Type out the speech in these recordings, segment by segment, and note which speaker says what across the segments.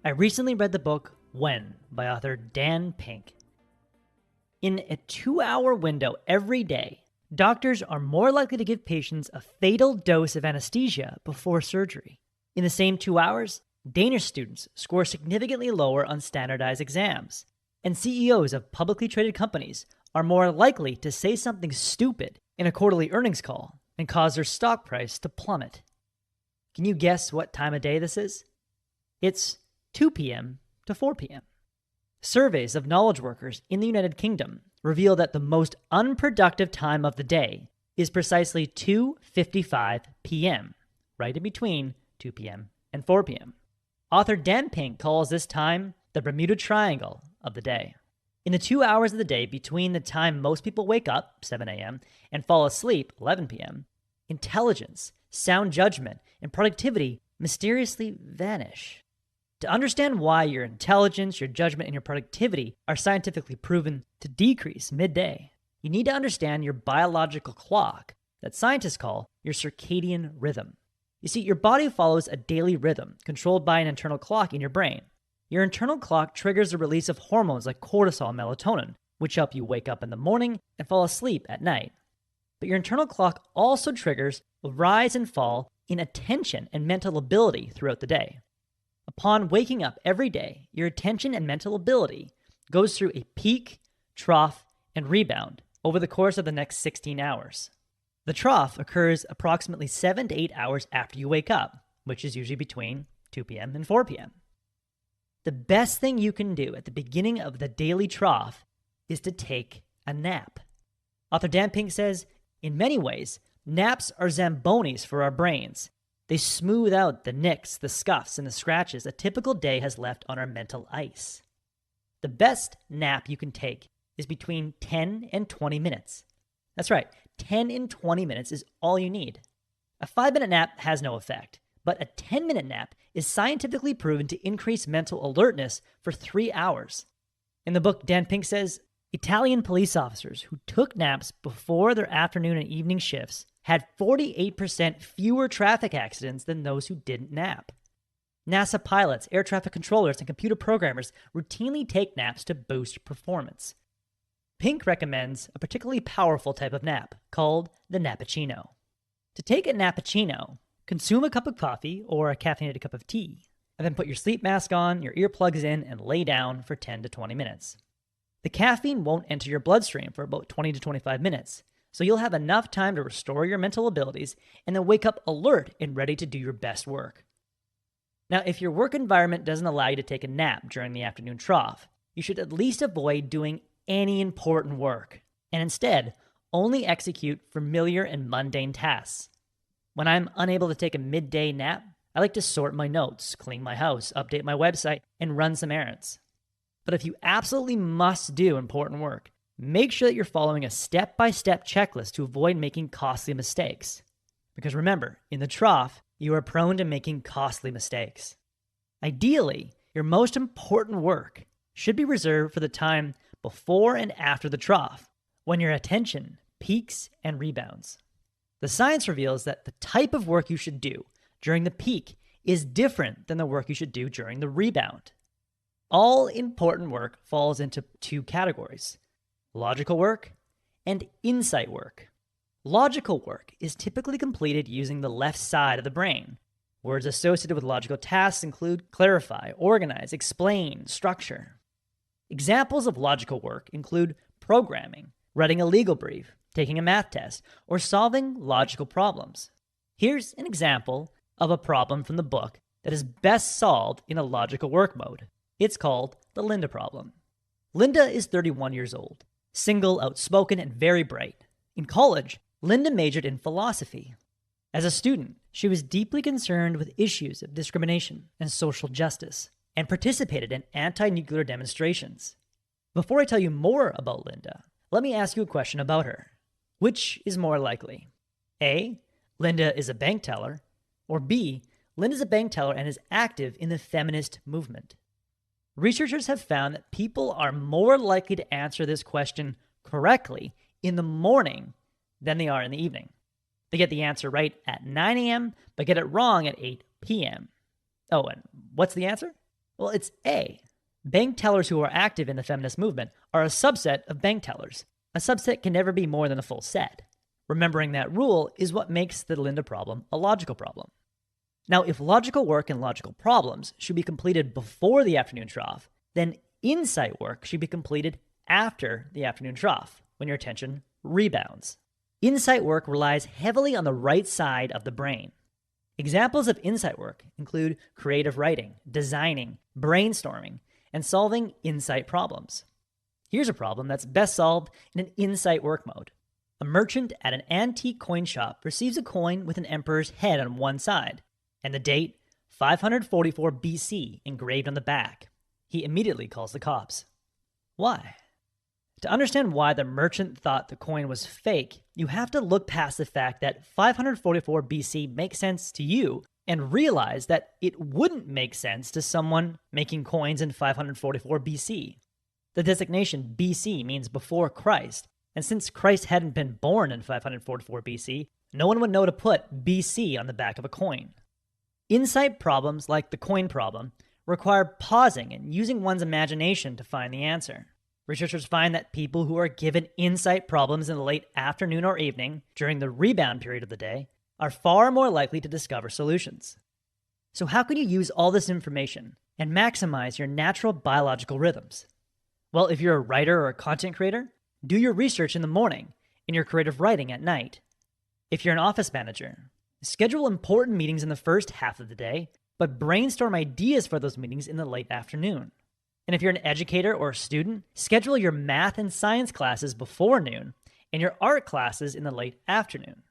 Speaker 1: I recently read the book When by author Dan Pink. In a 2-hour window every day, doctors are more likely to give patients a fatal dose of anesthesia before surgery. In the same 2 hours, Danish students score significantly lower on standardized exams, and CEOs of publicly traded companies are more likely to say something stupid in a quarterly earnings call and cause their stock price to plummet. Can you guess what time of day this is? It's 2 p.m. to 4 p.m. Surveys of knowledge workers in the United Kingdom reveal that the most unproductive time of the day is precisely 2:55 p.m., right in between 2 p.m. and 4 p.m. Author Dan Pink calls this time the Bermuda Triangle of the day. In the 2 hours of the day between the time most people wake up, 7 a.m., and fall asleep, 11 p.m., intelligence, sound judgment, and productivity mysteriously vanish. To understand why your intelligence, your judgment, and your productivity are scientifically proven to decrease midday, you need to understand your biological clock that scientists call your circadian rhythm. You see, your body follows a daily rhythm controlled by an internal clock in your brain. Your internal clock triggers the release of hormones like cortisol and melatonin, which help you wake up in the morning and fall asleep at night. But your internal clock also triggers a rise and fall in attention and mental ability throughout the day. Upon waking up every day, your attention and mental ability goes through a peak, trough, and rebound over the course of the next 16 hours. The trough occurs approximately 7 to 8 hours after you wake up, which is usually between 2 p.m. and 4 p.m. The best thing you can do at the beginning of the daily trough is to take a nap. Author Dan Pink says, in many ways, naps are Zambonis for our brains. They smooth out the nicks, the scuffs, and the scratches a typical day has left on our mental ice. The best nap you can take is between 10 and 20 minutes. That's right, 10 and 20 minutes is all you need. A 5-minute nap has no effect, but a 10-minute nap is scientifically proven to increase mental alertness for 3 hours. In the book, Dan Pink says, Italian police officers who took naps before their afternoon and evening shifts had 48% fewer traffic accidents than those who didn't nap. NASA pilots, air traffic controllers, and computer programmers routinely take naps to boost performance. Pink recommends a particularly powerful type of nap called the nappuccino. To take a nappuccino, consume a cup of coffee or a caffeinated cup of tea, and then put your sleep mask on, your earplugs in, and lay down for 10 to 20 minutes. The caffeine won't enter your bloodstream for about 20 to 25 minutes, so you'll have enough time to restore your mental abilities and then wake up alert and ready to do your best work. Now, if your work environment doesn't allow you to take a nap during the afternoon trough, you should at least avoid doing any important work, and instead only execute familiar and mundane tasks. When I'm unable to take a midday nap, I like to sort my notes, clean my house, update my website, and run some errands. But if you absolutely must do important work, make sure that you're following a step-by-step checklist to avoid making costly mistakes. Because remember, in the trough, you are prone to making costly mistakes. Ideally, your most important work should be reserved for the time before and after the trough, when your attention peaks and rebounds. The science reveals that the type of work you should do during the peak is different than the work you should do during the rebound. All important work falls into 2 categories: logical work and insight work. Logical work is typically completed using the left side of the brain. Words associated with logical tasks include clarify, organize, explain, structure. Examples of logical work include programming, writing a legal brief, taking a math test, or solving logical problems. Here's an example of a problem from the book that is best solved in a logical work mode. It's called the Linda problem. Linda is 31 years old, single, outspoken, and very bright. In college, Linda majored in philosophy. As a student, she was deeply concerned with issues of discrimination and social justice, and participated in anti-nuclear demonstrations. Before I tell you more about Linda, let me ask you a question about her. Which is more likely? A, Linda is a bank teller, or B, Linda's a bank teller and is active in the feminist movement. Researchers have found that people are more likely to answer this question correctly in the morning than they are in the evening. They get the answer right at 9 a.m., but get it wrong at 8 p.m. Oh, and what's the answer? Well, it's A. Bank tellers who are active in the feminist movement are a subset of bank tellers. A subset can never be more than a full set. Remembering that rule is what makes the Linda problem a logical problem. Now, if logical work and logical problems should be completed before the afternoon trough, then insight work should be completed after the afternoon trough, when your attention rebounds. Insight work relies heavily on the right side of the brain. Examples of insight work include creative writing, designing, brainstorming, and solving insight problems. Here's a problem that's best solved in an insight work mode. A merchant at an antique coin shop receives a coin with an emperor's head on one side, and the date 544 BC engraved on the back. He immediately calls the cops. Why? To understand why the merchant thought the coin was fake, you have to look past the fact that 544 BC makes sense to you and realize that it wouldn't make sense to someone making coins in 544 BC. The designation BC means before Christ, and since Christ hadn't been born in 544 BC, no one would know to put BC on the back of a coin. Insight problems, like the coin problem, require pausing and using one's imagination to find the answer. Researchers find that people who are given insight problems in the late afternoon or evening, during the rebound period of the day, are far more likely to discover solutions. So how can you use all this information and maximize your natural biological rhythms? Well, if you're a writer or a content creator, do your research in the morning and your creative writing at night. If you're an office manager, schedule important meetings in the first half of the day, but brainstorm ideas for those meetings in the late afternoon. And if you're an educator or a student, schedule your math and science classes before noon and your art classes in the late afternoon.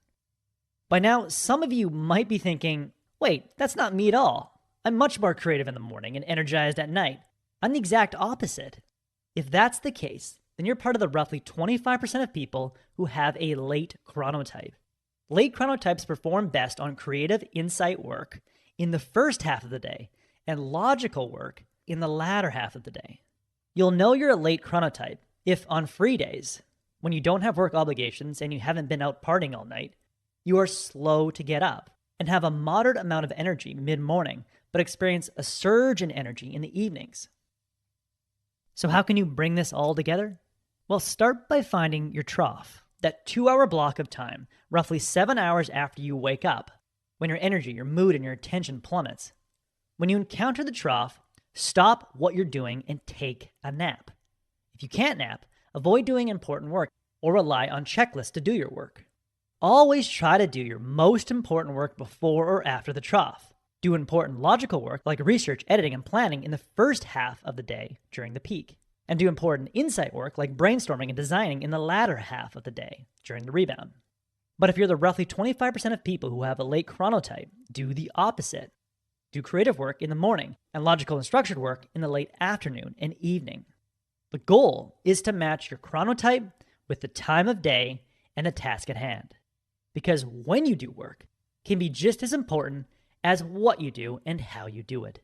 Speaker 1: By now, some of you might be thinking, wait, that's not me at all. I'm much more creative in the morning and energized at night. I'm the exact opposite. If that's the case, then you're part of the roughly 25% of people who have a late chronotype. Late chronotypes perform best on creative insight work in the first half of the day and logical work in the latter half of the day. You'll know you're a late chronotype if on free days, when you don't have work obligations and you haven't been out partying all night, you are slow to get up and have a moderate amount of energy mid-morning, but experience a surge in energy in the evenings. So how can you bring this all together? Well, start by finding your trough, that 2-hour block of time, roughly 7 hours after you wake up, when your energy, your mood, and your attention plummets. When you encounter the trough, stop what you're doing and take a nap. If you can't nap, avoid doing important work or rely on checklists to do your work. Always try to do your most important work before or after the trough. Do important logical work like research, editing, and planning in the first half of the day during the peak. And do important insight work like brainstorming and designing in the latter half of the day during the rebound. But if you're the roughly 25% of people who have a late chronotype, do the opposite. Do creative work in the morning and logical and structured work in the late afternoon and evening. The goal is to match your chronotype with the time of day and the task at hand. Because when you do work can be just as important as what you do and how you do it.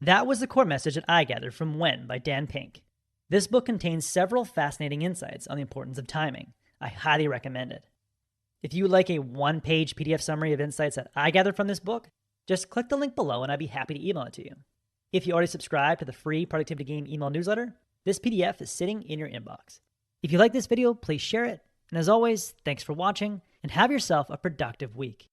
Speaker 1: That was the core message that I gathered from When by Dan Pink. This book contains several fascinating insights on the importance of timing. I highly recommend it. If you would like a one-page PDF summary of insights that I gathered from this book, just click the link below and I'd be happy to email it to you. If you already subscribe to the free Productivity Game email newsletter, this PDF is sitting in your inbox. If you like this video, please share it. And as always, thanks for watching and have yourself a productive week.